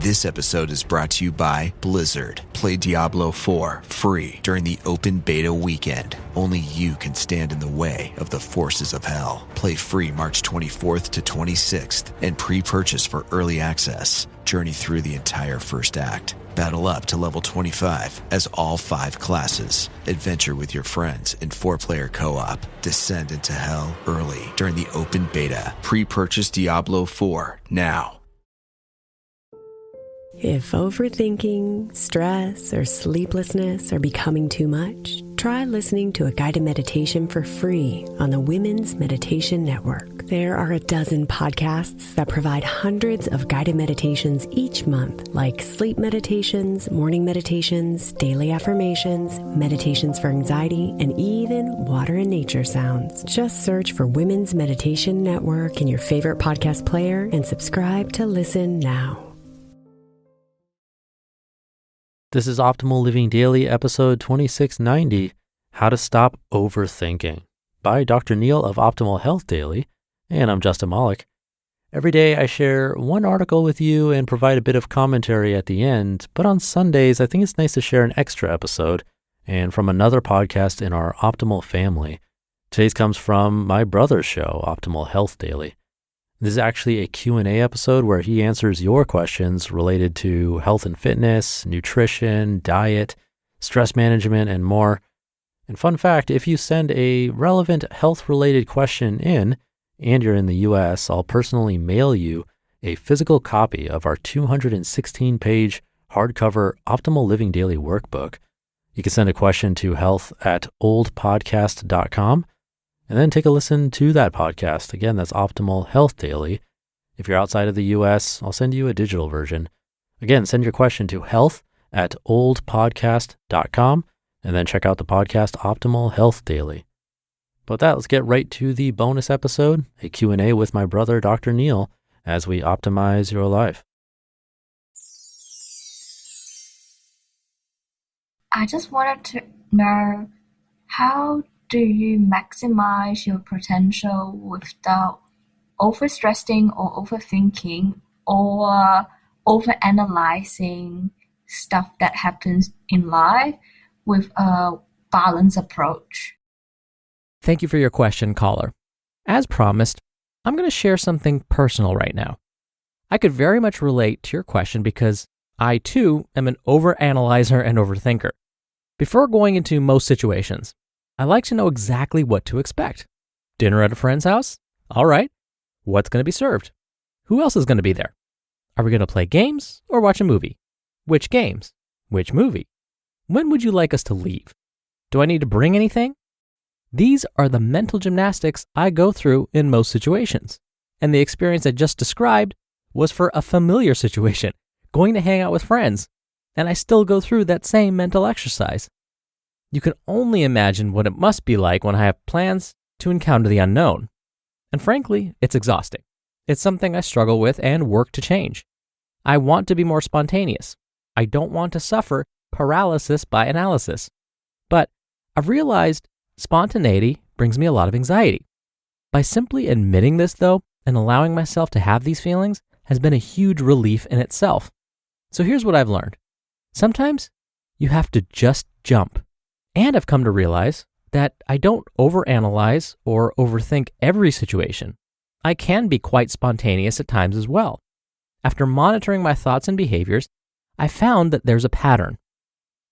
This episode is brought to you by Blizzard. Play Diablo 4 free during the open beta weekend. Only you can stand in the way of the forces of hell. Play free March 24th to 26th and pre-purchase for early access. Journey through the entire first act. Battle up to level 25 as all 5 classes. Adventure with your friends in 4-player co-op. Descend into hell early during the open beta. Pre-purchase Diablo 4 now. If overthinking, stress, or sleeplessness are becoming too much, try listening to a guided meditation for free on the Women's Meditation Network. There are a dozen podcasts that provide hundreds of guided meditations each month, like sleep meditations, morning meditations, daily affirmations, meditations for anxiety, and even water and nature sounds. Just search for Women's Meditation Network in your favorite podcast player and subscribe to listen now. This is Optimal Living Daily, episode 2690, How to Stop Overthinking, by Dr. Neal of Optimal Health Daily, and I'm Justin Malik. Every day I share one article with you and provide a bit of commentary at the end, but on Sundays I think it's nice to share an extra episode, and from another podcast in our Optimal family. Today's comes from my brother's show, Optimal Health Daily. This is actually a Q&A episode where he answers your questions related to health and fitness, nutrition, diet, stress management, and more. And fun fact, if you send a relevant health-related question in, and you're in the US, I'll personally mail you a physical copy of our 216-page hardcover Optimal Living Daily workbook. You can send a question to health@oldpodcast.com. And then take a listen to that podcast. Again, that's Optimal Health Daily. If you're outside of the US, I'll send you a digital version. Again, send your question to health@oldpodcast.com and then check out the podcast Optimal Health Daily. But with that, let's get right to the bonus episode, a Q&A with my brother, Dr. Neal, as we optimize your life. I just wanted to know, how do you maximize your potential without overstressing or overthinking or overanalyzing stuff that happens in life with a balanced approach? Thank you for your question, caller. As promised, I'm going to share something personal right now. I could very much relate to your question because I, too, am an overanalyzer and overthinker. Before going into most situations, I like to know exactly what to expect. Dinner at a friend's house? All right. What's going to be served? Who else is going to be there? Are we going to play games or watch a movie? Which games? Which movie? When would you like us to leave? Do I need to bring anything? These are the mental gymnastics I go through in most situations. And the experience I just described was for a familiar situation, going to hang out with friends. And I still go through that same mental exercise. You can only imagine what it must be like when I have plans to encounter the unknown. And frankly, it's exhausting. It's something I struggle with and work to change. I want to be more spontaneous. I don't want to suffer paralysis by analysis. But I've realized spontaneity brings me a lot of anxiety. By simply admitting this, though, and allowing myself to have these feelings has been a huge relief in itself. So here's what I've learned. Sometimes you have to just jump. And I've come to realize that I don't overanalyze or overthink every situation. I can be quite spontaneous at times as well. After monitoring my thoughts and behaviors, I found that there's a pattern.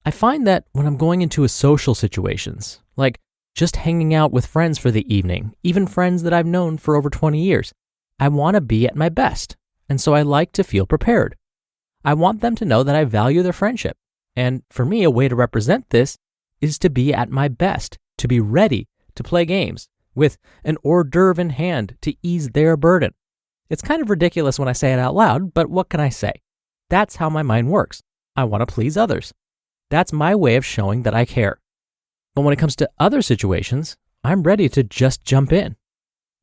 I find that when I'm going into social situations, like just hanging out with friends for the evening, even friends that I've known for over 20 years, I want to be at my best, and so I like to feel prepared. I want them to know that I value their friendship, and for me, a way to represent this is to be at my best, to be ready to play games with an hors d'oeuvre in hand to ease their burden. It's kind of ridiculous when I say it out loud, but what can I say? That's how my mind works. I want to please others. That's my way of showing that I care. But when it comes to other situations, I'm ready to just jump in.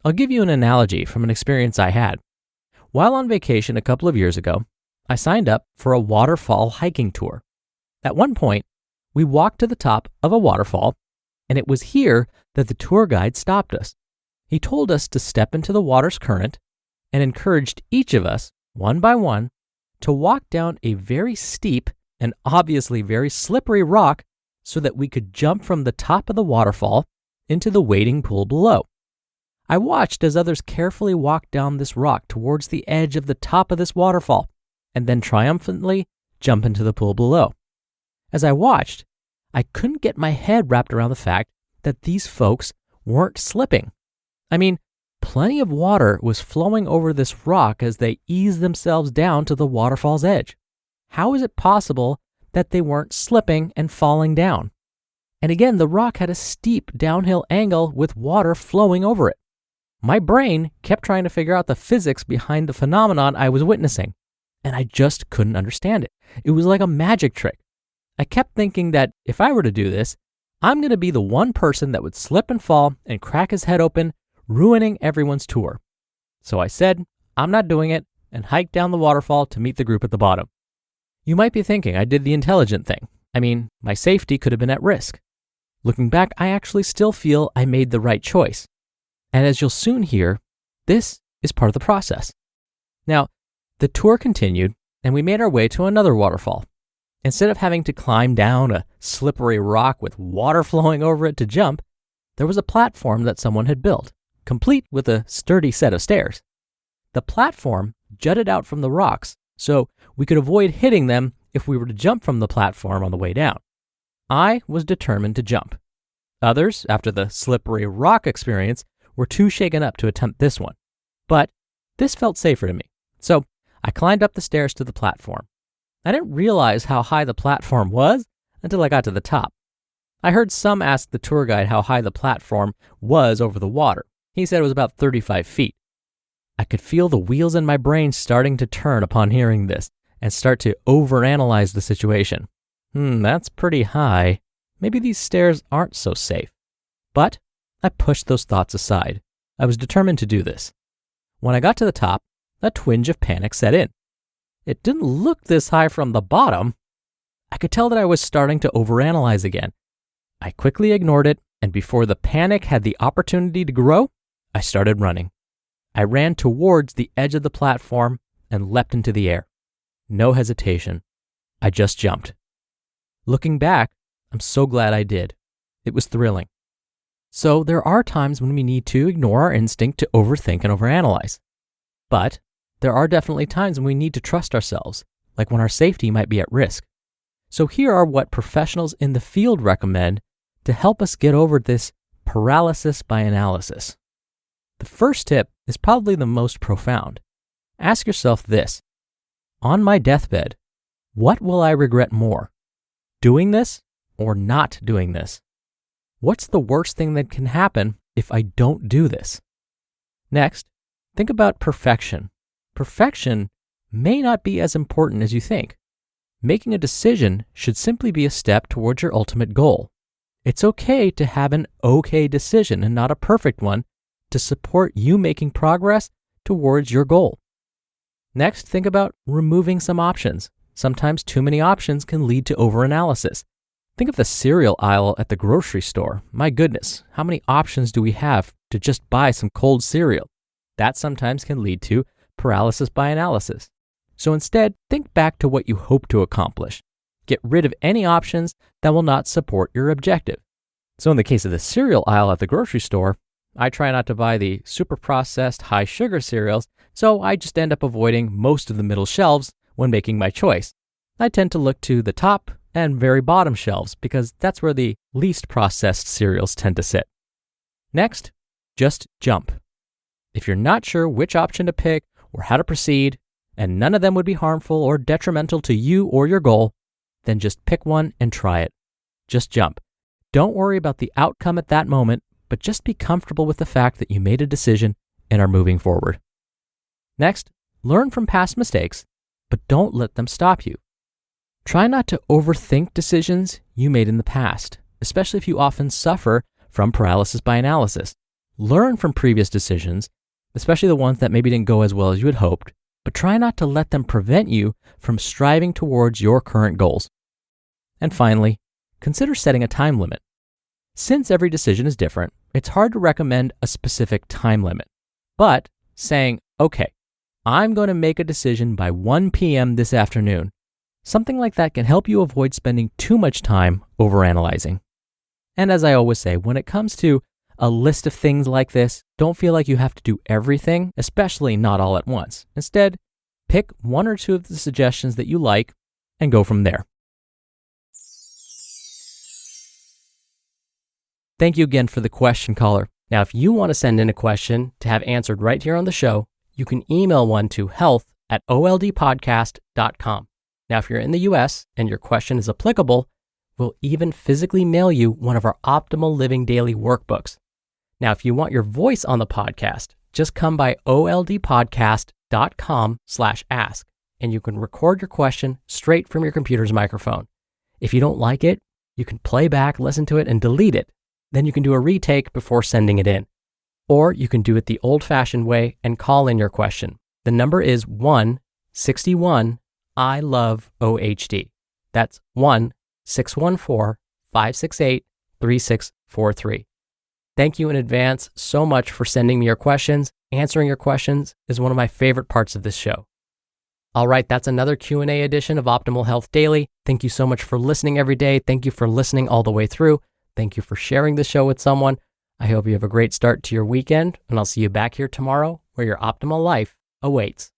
I'll give you an analogy from an experience I had. While on vacation a couple of years ago, I signed up for a waterfall hiking tour. At one point, we walked to the top of a waterfall, and it was here that the tour guide stopped us. He told us to step into the water's current and encouraged each of us, one by one, to walk down a very steep and obviously very slippery rock so that we could jump from the top of the waterfall into the waiting pool below. I watched as others carefully walked down this rock towards the edge of the top of this waterfall and then triumphantly jump into the pool below. As I watched, I couldn't get my head wrapped around the fact that these folks weren't slipping. I mean, plenty of water was flowing over this rock as they eased themselves down to the waterfall's edge. How is it possible that they weren't slipping and falling down? And again, the rock had a steep downhill angle with water flowing over it. My brain kept trying to figure out the physics behind the phenomenon I was witnessing, and I just couldn't understand it. It was like a magic trick. I kept thinking that if I were to do this, I'm going to be the one person that would slip and fall and crack his head open, ruining everyone's tour. So I said, I'm not doing it, and hiked down the waterfall to meet the group at the bottom. You might be thinking I did the intelligent thing. I mean, my safety could have been at risk. Looking back, I actually still feel I made the right choice. And as you'll soon hear, this is part of the process. Now, the tour continued, and we made our way to another waterfall. Instead of having to climb down a slippery rock with water flowing over it to jump, there was a platform that someone had built, complete with a sturdy set of stairs. The platform jutted out from the rocks, so we could avoid hitting them if we were to jump from the platform on the way down. I was determined to jump. Others, after the slippery rock experience, were too shaken up to attempt this one. But this felt safer to me, so I climbed up the stairs to the platform. I didn't realize how high the platform was until I got to the top. I heard some ask the tour guide how high the platform was over the water. He said it was about 35 feet. I could feel the wheels in my brain starting to turn upon hearing this and start to overanalyze the situation. That's pretty high. Maybe these stairs aren't so safe. But I pushed those thoughts aside. I was determined to do this. When I got to the top, a twinge of panic set in. It didn't look this high from the bottom. I could tell that I was starting to overanalyze again. I quickly ignored it, and before the panic had the opportunity to grow, I started running. I ran towards the edge of the platform and leapt into the air. No hesitation. I just jumped. Looking back, I'm so glad I did. It was thrilling. So there are times when we need to ignore our instinct to overthink and overanalyze. But there are definitely times when we need to trust ourselves, like when our safety might be at risk. So here are what professionals in the field recommend to help us get over this paralysis by analysis. The first tip is probably the most profound. Ask yourself this: on my deathbed, what will I regret more? Doing this or not doing this? What's the worst thing that can happen if I don't do this? Next, think about perfection. Perfection may not be as important as you think. Making a decision should simply be a step towards your ultimate goal. It's okay to have an okay decision and not a perfect one to support you making progress towards your goal. Next, think about removing some options. Sometimes too many options can lead to overanalysis. Think of the cereal aisle at the grocery store. My goodness, how many options do we have to just buy some cold cereal? That sometimes can lead to paralysis by analysis. So instead, think back to what you hope to accomplish. Get rid of any options that will not support your objective. So in the case of the cereal aisle at the grocery store, I try not to buy the super processed high sugar cereals, so I just end up avoiding most of the middle shelves when making my choice. I tend to look to the top and very bottom shelves because that's where the least processed cereals tend to sit. Next, just jump. If you're not sure which option to pick or how to proceed, and none of them would be harmful or detrimental to you or your goal, then just pick one and try it. Just jump. Don't worry about the outcome at that moment, but just be comfortable with the fact that you made a decision and are moving forward. Next, learn from past mistakes, but don't let them stop you. Try not to overthink decisions you made in the past, especially if you often suffer from paralysis by analysis. Learn from previous decisions, especially the ones that maybe didn't go as well as you had hoped, but try not to let them prevent you from striving towards your current goals. And finally, consider setting a time limit. Since every decision is different, it's hard to recommend a specific time limit. But saying, okay, I'm going to make a decision by 1 p.m. this afternoon. Something like that can help you avoid spending too much time overanalyzing. And as I always say, when it comes to a list of things like this, don't feel like you have to do everything, especially not all at once. Instead, pick one or two of the suggestions that you like and go from there. Thank you again for the question, caller. Now, if you want to send in a question to have answered right here on the show, you can email one to health@oldpodcast.com. Now, if you're in the US and your question is applicable, we'll even physically mail you one of our Optimal Living Daily workbooks. Now, if you want your voice on the podcast, just come by oldpodcast.com/ask, and you can record your question straight from your computer's microphone. If you don't like it, you can play back, listen to it, and delete it. Then you can do a retake before sending it in. Or you can do it the old-fashioned way and call in your question. The number is 1-61-I-LOVE-OHD. That's 1-614-568-3643. Thank you in advance so much for sending me your questions. Answering your questions is one of my favorite parts of this show. All right, that's another Q&A edition of Optimal Health Daily. Thank you so much for listening every day. Thank you for listening all the way through. Thank you for sharing the show with someone. I hope you have a great start to your weekend, and I'll see you back here tomorrow where your optimal life awaits.